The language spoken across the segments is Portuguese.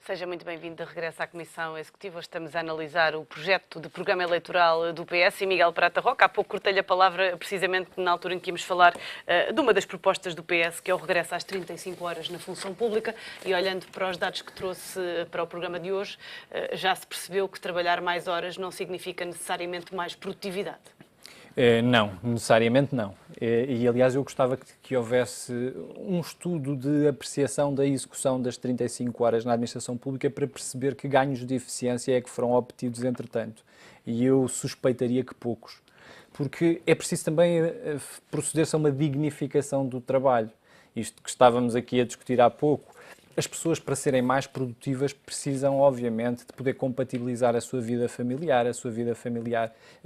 Seja muito bem-vindo de regresso à Comissão Executiva. Hoje estamos a analisar o projeto de programa eleitoral do PS e Miguel Prata Roca. Há pouco cortei-lhe a palavra precisamente na altura em que íamos falar de uma das propostas do PS, que é o regresso às 35 horas na função pública. E olhando para os dados que trouxe para o programa de hoje, já se percebeu que trabalhar mais horas não significa necessariamente mais produtividade. Não, necessariamente não. E, aliás, eu gostava que houvesse um estudo de apreciação da execução das 35 horas na administração pública para perceber que ganhos de eficiência é que foram obtidos entretanto. E eu suspeitaria que poucos. Porque é preciso também proceder-se a uma dignificação do trabalho. Isto que estávamos aqui a discutir há pouco. As pessoas, para serem mais produtivas, precisam, obviamente, de poder compatibilizar a sua vida familiar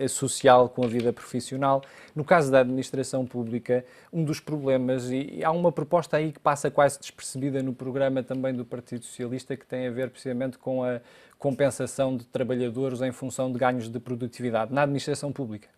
social com a vida profissional. No caso da administração pública, um dos problemas, e há uma proposta aí que passa quase despercebida no programa também do Partido Socialista, que tem a ver precisamente com a compensação de trabalhadores em função de ganhos de produtividade na administração pública.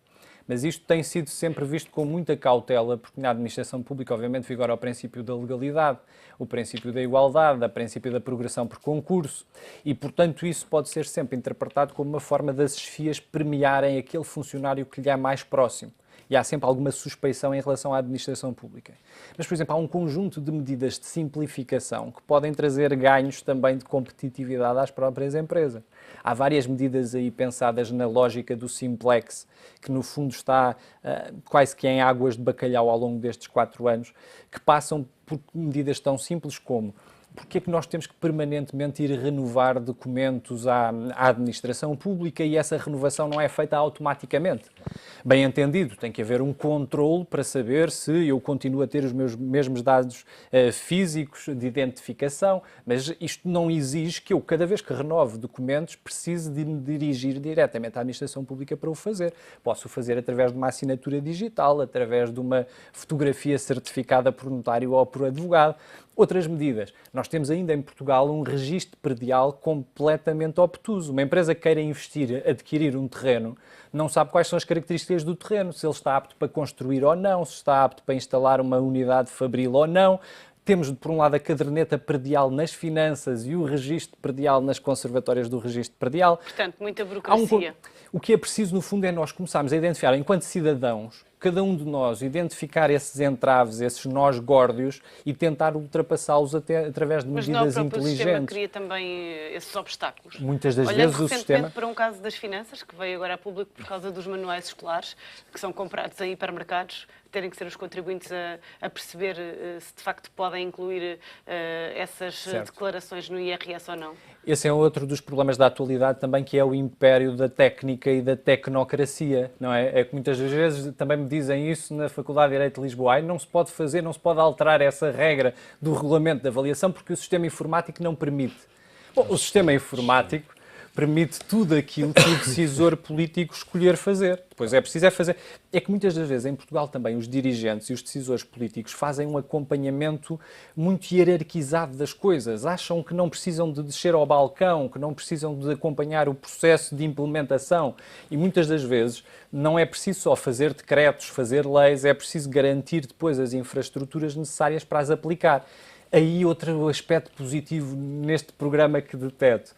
Mas isto tem sido sempre visto com muita cautela, porque na administração pública, obviamente, vigora o princípio da legalidade, o princípio da igualdade, o princípio da progressão por concurso, e, portanto, isso pode ser sempre interpretado como uma forma das chefias premiarem aquele funcionário que lhe é mais próximo. E há sempre alguma suspeição em relação à administração pública. Mas, por exemplo, há um conjunto de medidas de simplificação que podem trazer ganhos também de competitividade às próprias empresas. Há várias medidas aí pensadas na lógica do simplex, que no fundo está quase que em águas de bacalhau ao longo destes 4 anos, que passam por medidas tão simples como: porque é que nós temos que permanentemente ir renovar documentos à administração pública e essa renovação não é feita automaticamente? Bem entendido, tem que haver um controle para saber se eu continuo a ter os meus mesmos dados físicos de identificação, mas isto não exige que eu, cada vez que renove documentos, precise de me dirigir diretamente à administração pública para o fazer. Posso o fazer através de uma assinatura digital, através de uma fotografia certificada por notário ou por advogado. Outras medidas. Nós temos ainda em Portugal um registro predial completamente obtuso. Uma empresa que queira investir, adquirir um terreno, não sabe quais são as características do terreno, se ele está apto para construir ou não, se está apto para instalar uma unidade fabril ou não. Temos, por um lado, a caderneta predial nas finanças e o registro predial nas conservatórias do registro predial. Portanto, muita burocracia. O que é preciso, no fundo, é nós começarmos a identificar, enquanto cidadãos, cada um de nós identificar esses entraves, esses nós górdios e tentar ultrapassá-los até através de medidas inteligentes. Mas não, o próprio sistema cria também esses obstáculos. Muitas das vezes o sistema... para um caso das finanças, que veio agora a público por causa dos manuais escolares, que são comprados em hipermercados, terem que ser os contribuintes a perceber se de facto podem incluir essas declarações no IRS ou não. Esse é outro dos problemas da atualidade também, que é o império da técnica e da tecnocracia, não é? É que muitas vezes também me dizem isso na Faculdade de Direito de Lisboa. Não se pode fazer, não se pode alterar essa regra do regulamento de avaliação porque o sistema informático não permite. Bom, o sistema informático permite tudo aquilo que o decisor político escolher fazer. Depois é preciso fazer. É que muitas das vezes em Portugal também os dirigentes e os decisores políticos fazem um acompanhamento muito hierarquizado das coisas. Acham que não precisam de descer ao balcão, que não precisam de acompanhar o processo de implementação. E muitas das vezes não é preciso só fazer decretos, fazer leis, é preciso garantir depois as infraestruturas necessárias para as aplicar. Aí outro aspecto positivo neste programa que detecto.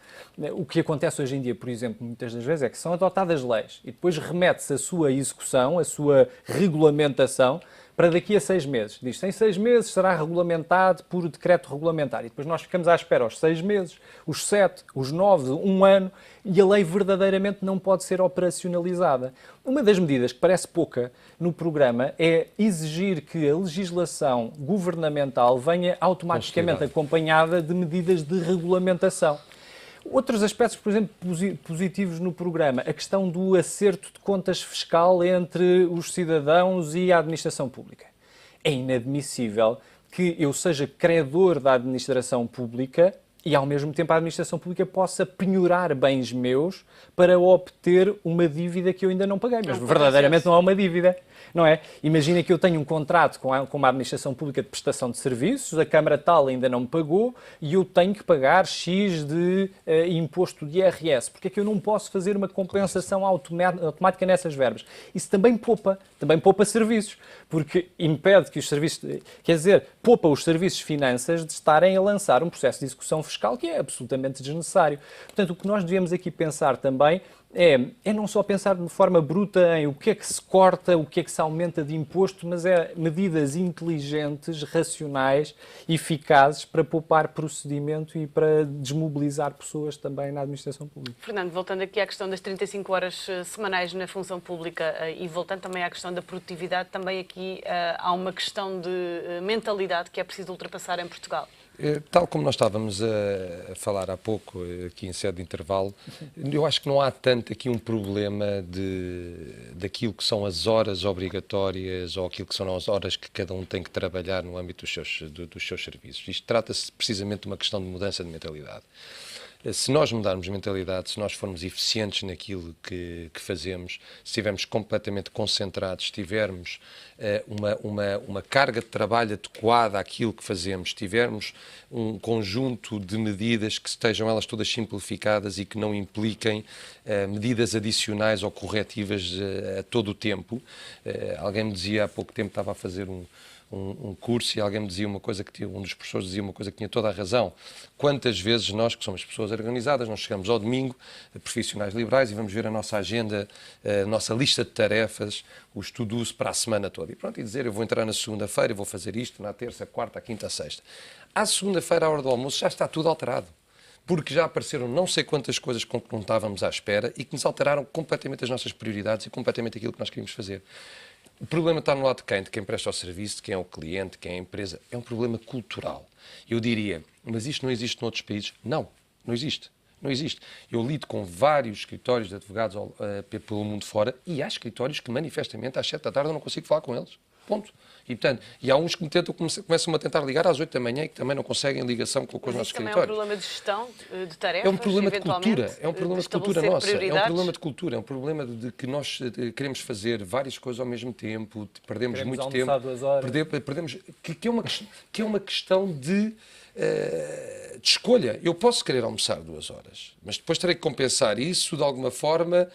O que acontece hoje em dia, por exemplo, muitas das vezes, é que são adotadas leis e depois remete-se a sua execução, a sua regulamentação, para daqui a 6 meses. Diz-se, em 6 meses será regulamentado por decreto regulamentar. E depois nós ficamos à espera aos 6 meses, os 7, os 9, 1 ano, e a lei verdadeiramente não pode ser operacionalizada. Uma das medidas que parece pouca no programa é exigir que a legislação governamental venha automaticamente acompanhada de medidas de regulamentação. Outros aspectos, por exemplo, positivos no programa, a questão do acerto de contas fiscal entre os cidadãos e a administração pública. É inadmissível que eu seja credor da administração pública e, ao mesmo tempo, a administração pública possa penhorar bens meus para obter uma dívida que eu ainda não paguei. Mas verdadeiramente não é uma dívida, não é? Imagina que eu tenho um contrato com uma administração pública de prestação de serviços, a Câmara tal ainda não me pagou e eu tenho que pagar X de imposto de IRS. Porque é que eu não posso fazer uma compensação automática nessas verbas? Isso também poupa serviços, porque impede que os serviços, quer dizer, poupa os serviços de finanças de estarem a lançar um processo de execução fiscal que é absolutamente desnecessário. Portanto, o que nós devemos aqui pensar também é não só pensar de forma bruta em o que é que se corta, o que é que se aumenta de imposto, mas é medidas inteligentes, racionais, eficazes para poupar procedimento e para desmobilizar pessoas também na administração pública. Fernando, voltando aqui à questão das 35 horas semanais na função pública e voltando também à questão da produtividade, também aqui há uma questão de mentalidade que é preciso ultrapassar em Portugal. Tal como nós estávamos a falar há pouco, aqui em sede de intervalo, eu acho que não há tanto aqui um problema daquilo que são as horas obrigatórias ou aquilo que são as horas que cada um tem que trabalhar no âmbito dos seus serviços. Isto trata-se precisamente de uma questão de mudança de mentalidade. Se nós mudarmos de mentalidade, se nós formos eficientes naquilo que fazemos, se estivermos completamente concentrados, se tivermos uma carga de trabalho adequada àquilo que fazemos, se tivermos um conjunto de medidas que estejam elas todas simplificadas e que não impliquem medidas adicionais ou corretivas a todo o tempo. Alguém me dizia há pouco tempo, estava a fazer um curso e alguém me dizia uma coisa um dos professores dizia uma coisa que tinha toda a razão. Quantas vezes nós, que somos pessoas organizadas, nós chegamos ao domingo, profissionais liberais, e vamos ver a nossa agenda, a nossa lista de tarefas, os to-dos para a semana toda. E pronto, e dizer, eu vou entrar na segunda-feira, vou fazer isto na terça, quarta, quinta, sexta. À segunda-feira, à hora do almoço, já está tudo alterado. Porque já apareceram não sei quantas coisas com que não estávamos à espera e que nos alteraram completamente as nossas prioridades e completamente aquilo que nós queríamos fazer. O problema está no lado de quem? De quem presta o serviço, de quem é o cliente, de quem é a empresa. É um problema cultural. Eu diria, mas isto não existe noutros países? Não, não existe. Não existe. Eu lido com vários escritórios de advogados pelo mundo fora e há escritórios que manifestamente às 7 da tarde eu não consigo falar com eles. Ponto. E, portanto, há uns que começam a tentar ligar às 8 da manhã e que também não conseguem ligação com os nossos escritórios. É um problema de gestão de tarefas? É um problema de cultura, é um problema de cultura nossa, é um problema de cultura, é um problema de que nós queremos fazer várias coisas ao mesmo tempo, perdemos muito tempo, 2 horas. perdemos, que é uma questão de escolha. Eu posso querer almoçar 2 horas, mas depois terei que compensar isso de alguma forma.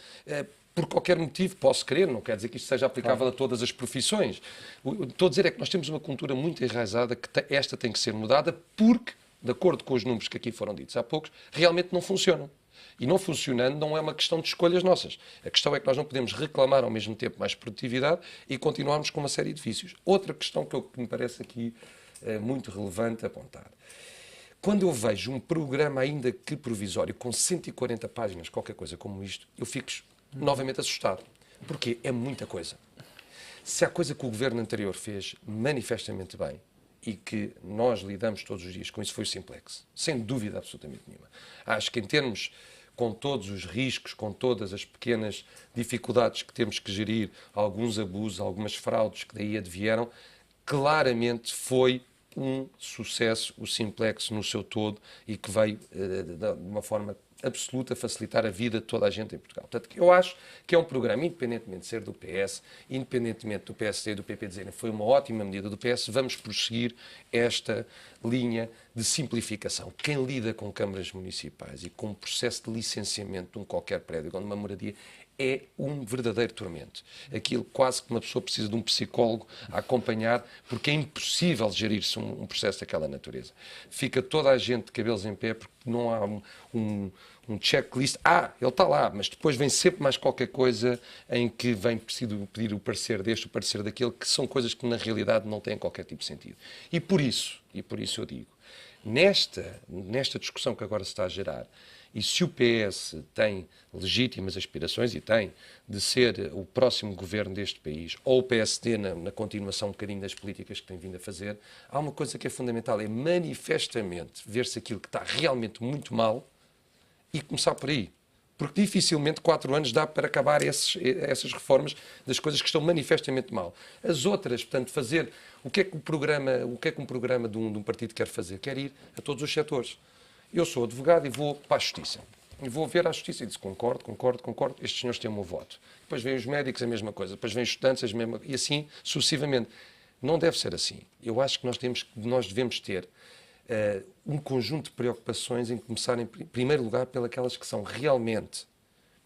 Por qualquer motivo, posso querer, não quer dizer que isto seja aplicável a todas as profissões. O que estou a dizer é que nós temos uma cultura muito enraizada que esta tem que ser mudada porque, de acordo com os números que aqui foram ditos há poucos, realmente não funcionam. E não funcionando não é uma questão de escolhas nossas. A questão é que nós não podemos reclamar ao mesmo tempo mais produtividade e continuarmos com uma série de vícios. Outra questão que me parece aqui muito relevante apontar. Quando eu vejo um programa ainda que provisório com 140 páginas, qualquer coisa como isto, eu fico novamente assustado, porque é muita coisa. Se há coisa que o governo anterior fez manifestamente bem e que nós lidamos todos os dias com isso, foi o Simplex, sem dúvida absolutamente nenhuma. Acho que em termos, com todos os riscos, com todas as pequenas dificuldades que temos que gerir, alguns abusos, algumas fraudes que daí advieram, claramente foi um sucesso o Simplex no seu todo e que veio de uma forma absoluta facilitar a vida de toda a gente em Portugal. Portanto, eu acho que é um programa, independentemente de ser do PS, independentemente do PSD e do PP dizerem foi uma ótima medida do PS, vamos prosseguir esta linha de simplificação. Quem lida com câmaras municipais e com o processo de licenciamento de um qualquer prédio, de uma moradia, é um verdadeiro tormento. Aquilo quase que uma pessoa precisa de um psicólogo a acompanhar, porque é impossível gerir-se um processo daquela natureza. Fica toda a gente de cabelos em pé, porque não há um checklist. Ele está lá, mas depois vem sempre mais qualquer coisa em que vem preciso pedir o parecer deste, o parecer daquele, que são coisas que na realidade não têm qualquer tipo de sentido. E por isso eu digo, nesta discussão que agora se está a gerar, e se o PS tem legítimas aspirações, e tem, de ser o próximo governo deste país, ou o PSD na continuação um bocadinho das políticas que tem vindo a fazer, há uma coisa que é fundamental, é manifestamente ver-se aquilo que está realmente muito mal e começar por aí. Porque dificilmente 4 anos dá para acabar essas reformas das coisas que estão manifestamente mal. As outras, portanto, fazer o que é que um programa de um partido quer fazer? Quer ir a todos os setores. Eu sou advogado e vou para a Justiça. E vou ver à Justiça e digo concordo, estes senhores têm o meu voto. Depois vêm os médicos, a mesma coisa. Depois vêm os estudantes, a mesma coisa. E assim, sucessivamente. Não deve ser assim. Eu acho que nós devemos ter um conjunto de preocupações em começar, em primeiro lugar, pelas que são realmente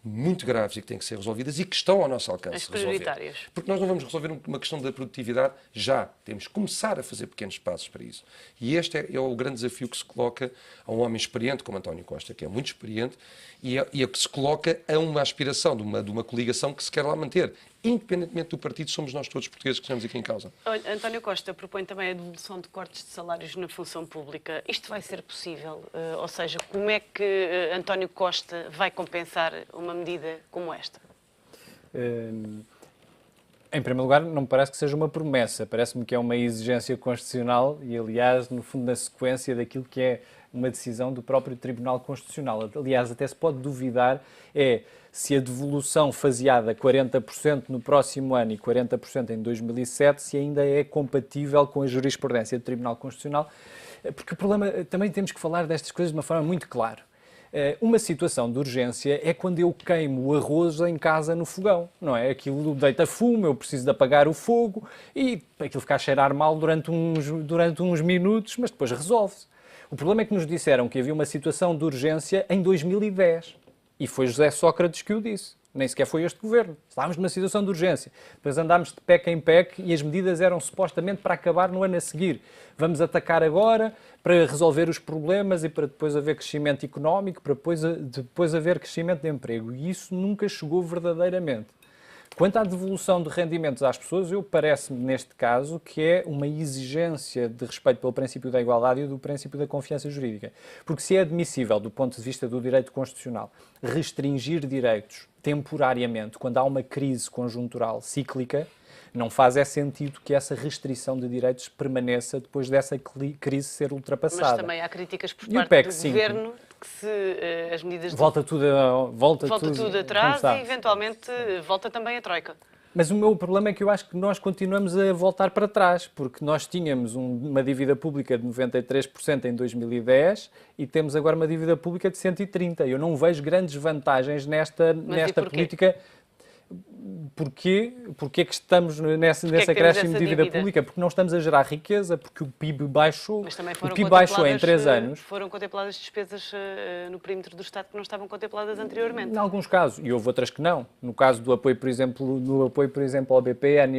muito graves e que têm que ser resolvidas e que estão ao nosso alcance As resolver. prioritárias. Porque nós não vamos resolver uma questão da produtividade já. Temos que começar a fazer pequenos passos para isso. E este é o grande desafio que se coloca a um homem experiente como António Costa, que é muito experiente, e é que se coloca a uma aspiração de uma coligação que se quer lá manter. Independentemente do partido, somos nós todos portugueses que estamos aqui em causa. Olha, António Costa propõe também a devolução de cortes de salários na função pública. Isto vai ser possível? Ou seja, como é que António Costa vai compensar uma medida como esta? Em primeiro lugar, não me parece que seja uma promessa, parece-me que é uma exigência constitucional e, aliás, no fundo, na sequência daquilo que é uma decisão do próprio Tribunal Constitucional. Aliás, até se pode duvidar se a devolução faseada 40% no próximo ano e 40% em 2007, se ainda é compatível com a jurisprudência do Tribunal Constitucional, porque o problema, também temos que falar destas coisas de uma forma muito clara. Uma situação de urgência é quando eu queimo o arroz em casa no fogão, não é? Aquilo deita fumo, eu preciso de apagar o fogo e aquilo fica a cheirar mal durante uns minutos, mas depois resolve-se. O problema é que nos disseram que havia uma situação de urgência em 2010 e foi José Sócrates que o disse. Nem sequer foi este governo. Estávamos numa situação de urgência. Depois andámos de PEC em PEC e as medidas eram supostamente para acabar no ano a seguir. Vamos atacar agora para resolver os problemas e para depois haver crescimento económico, para depois haver crescimento de emprego. E isso nunca chegou verdadeiramente. Quanto à devolução de rendimentos às pessoas, parece-me, neste caso, que é uma exigência de respeito pelo princípio da igualdade e do princípio da confiança jurídica. Porque se é admissível, do ponto de vista do direito constitucional, restringir direitos temporariamente, quando há uma crise conjuntural cíclica, não faz sentido que essa restrição de direitos permaneça depois dessa crise ser ultrapassada. Mas também há críticas por E o parte PEC do 5? Governo que se as medidas... Volta tudo atrás e, eventualmente, volta também a Troika. Mas o meu problema é que eu acho que nós continuamos a voltar para trás, porque nós tínhamos uma dívida pública de 93% em 2010 e temos agora uma dívida pública de 130%. Eu não vejo grandes vantagens nesta política. Porquê que estamos nesse acréscimo de dívida pública? Porque não estamos a gerar riqueza, porque o PIB baixou. Mas também o PIB baixou em 3 anos. Foram contempladas despesas no perímetro do Estado que não estavam contempladas anteriormente. Em alguns casos, e houve outras que não. No caso do apoio, por exemplo, ao BPN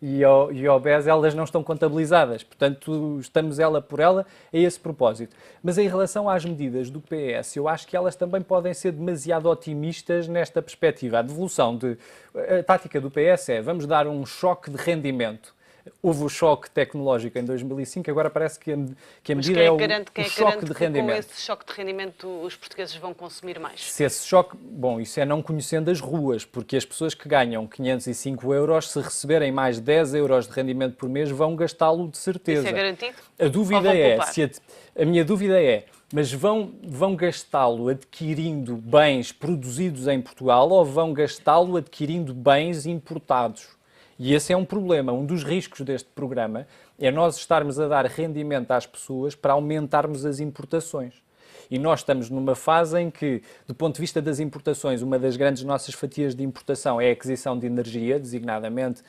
e ao BES, elas não estão contabilizadas. Portanto, estamos ela por ela a esse propósito. Mas em relação às medidas do PS, eu acho que elas também podem ser demasiado otimistas nesta perspectiva. A devolução a tática do PS é: vamos dar um choque de rendimento. Houve o choque tecnológico em 2005, agora parece que a medida é o choque de rendimento. Com esse choque de rendimento os portugueses vão consumir mais? Se esse choque... Bom, isso é não conhecendo as ruas, porque as pessoas que ganham 505 euros, se receberem mais 10 euros de rendimento por mês, vão gastá-lo de certeza. Isso é garantido? A dúvida a minha dúvida é, mas vão gastá-lo adquirindo bens produzidos em Portugal ou vão gastá-lo adquirindo bens importados? E esse é um problema. Um dos riscos deste programa é nós estarmos a dar rendimento às pessoas para aumentarmos as importações. E nós estamos numa fase em que, do ponto de vista das importações, uma das grandes nossas fatias de importação é a aquisição de energia, designadamente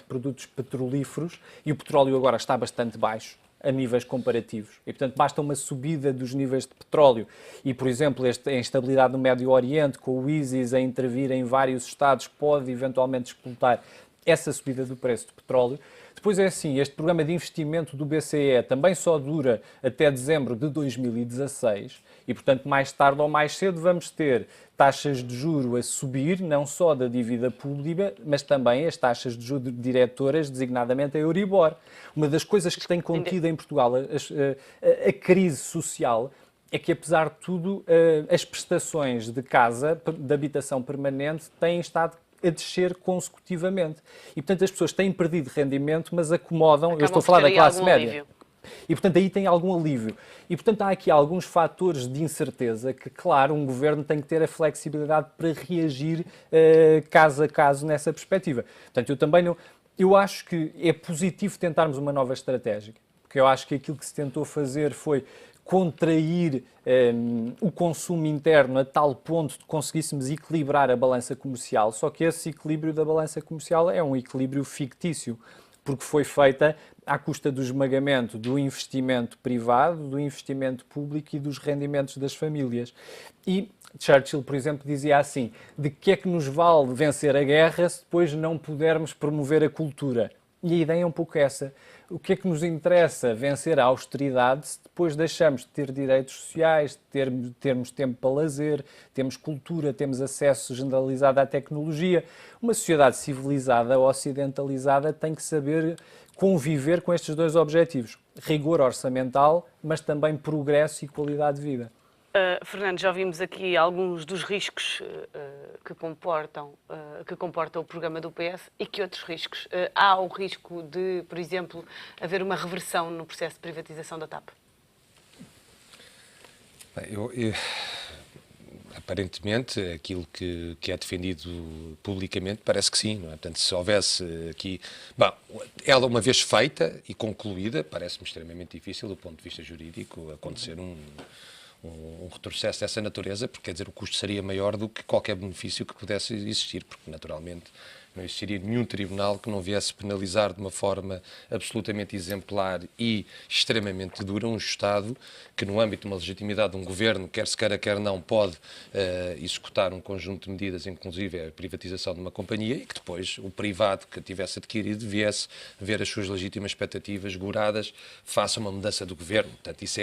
produtos petrolíferos, e o petróleo agora está bastante baixo a níveis comparativos. E, portanto, basta uma subida dos níveis de petróleo e, por exemplo, a instabilidade no Médio Oriente, com o ISIS a intervir em vários estados, pode eventualmente explotar essa subida do preço do petróleo. Depois é assim, este programa de investimento do BCE também só dura até dezembro de 2016 e, portanto, mais tarde ou mais cedo vamos ter taxas de juro a subir, não só da dívida pública, mas também as taxas de juro diretoras, designadamente a Euribor. Uma das coisas que tem contido em Portugal a crise social é que, apesar de tudo, as prestações de casa, de habitação permanente, têm estado a descer consecutivamente. E, portanto, as pessoas têm perdido rendimento, mas acomodam... Eu estou a falar da classe média. Alívio. E, portanto, aí tem algum alívio. E, portanto, há aqui alguns fatores de incerteza que, claro, um governo tem que ter a flexibilidade para reagir caso a caso nessa perspectiva. Portanto, eu também não... Eu acho que é positivo tentarmos uma nova estratégia, porque eu acho que aquilo que se tentou fazer foi contrair o consumo interno a tal ponto de conseguíssemos equilibrar a balança comercial, só que esse equilíbrio da balança comercial é um equilíbrio fictício, porque foi feita à custa do esmagamento do investimento privado, do investimento público e dos rendimentos das famílias. E Churchill, por exemplo, dizia assim: de que é que nos vale vencer a guerra se depois não pudermos promover a cultura? E a ideia é um pouco essa. O que é que nos interessa vencer a austeridade se depois deixamos de ter direitos sociais, de termos tempo para lazer, temos cultura, temos acesso generalizado à tecnologia? Uma sociedade civilizada, ocidentalizada, tem que saber conviver com estes dois objetivos: rigor orçamental, mas também progresso e qualidade de vida. Fernando, já vimos aqui alguns dos riscos que comporta o programa do PS e que outros riscos? Há o risco de, por exemplo, haver uma reversão no processo de privatização da TAP? Aparentemente, aquilo que é defendido publicamente parece que sim, não é? Portanto, se houvesse aqui... Bom, ela uma vez feita e concluída, parece-me extremamente difícil, do ponto de vista jurídico, acontecer um retrocesso dessa natureza, porque, quer dizer, o custo seria maior do que qualquer benefício que pudesse existir, porque, naturalmente, não existiria nenhum tribunal que não viesse penalizar de uma forma absolutamente exemplar e extremamente dura um Estado que, no âmbito de uma legitimidade de um governo, quer se queira, quer não, pode executar um conjunto de medidas, inclusive a privatização de uma companhia, e que depois o privado que a tivesse adquirido viesse ver as suas legítimas expectativas goradas face a uma mudança do governo. Portanto, isso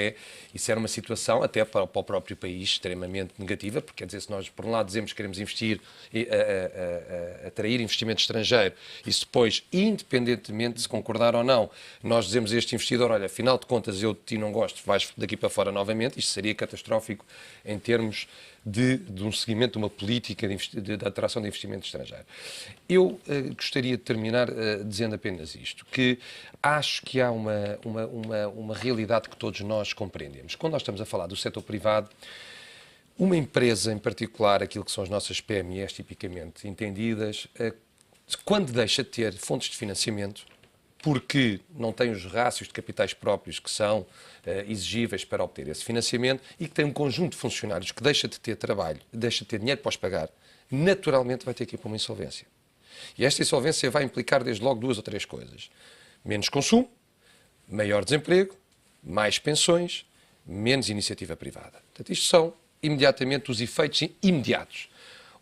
era uma situação, até para o próprio país, extremamente negativa, porque, quer dizer, se nós, por um lado, dizemos que queremos investir, atrair investimento estrangeiro, e se depois, independentemente de se concordar ou não, nós dizemos a este investidor: olha, afinal de contas eu de ti não gosto, vais daqui para fora novamente, isto seria catastrófico em termos de um seguimento de uma política de atração de investimento estrangeiro. Eu gostaria de terminar dizendo apenas isto, que acho que há uma realidade que todos nós compreendemos. Quando nós estamos a falar do setor privado, uma empresa em particular, aquilo que são as nossas PMEs tipicamente entendidas, quando deixa de ter fontes de financiamento, porque não tem os rácios de capitais próprios que são exigíveis para obter esse financiamento, e que tem um conjunto de funcionários que deixa de ter trabalho, deixa de ter dinheiro para os pagar, naturalmente vai ter que ir para uma insolvência. E esta insolvência vai implicar desde logo 2 ou 3 coisas: menos consumo, maior desemprego, mais pensões, menos iniciativa privada. Portanto, isto são imediatamente os efeitos imediatos.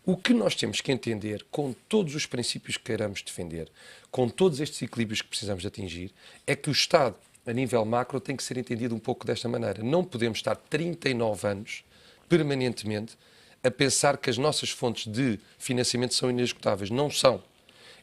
O que nós temos que entender, com todos os princípios que queiramos defender, com todos estes equilíbrios que precisamos de atingir, é que o Estado, a nível macro, tem que ser entendido um pouco desta maneira. Não podemos estar 39 anos, permanentemente, a pensar que as nossas fontes de financiamento são inesgotáveis. Não são.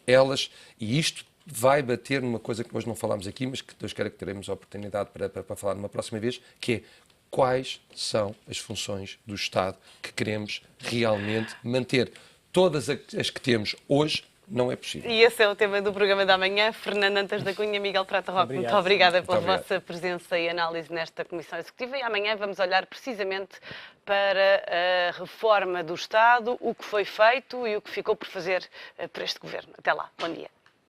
Elas, e isto vai bater numa coisa que nós não falámos aqui, mas que Deus queira que teremos a oportunidade para falar numa próxima vez, que é: quais são as funções do Estado que queremos realmente manter? Todas as que temos hoje não é possível. E esse é o tema do programa da manhã. Fernando Antas da Cunha, Miguel Prata Roque, muito obrigada pela vossa presença e análise nesta Comissão Executiva. E amanhã vamos olhar precisamente para a reforma do Estado, o que foi feito e o que ficou por fazer por este Governo. Até lá. Bom dia.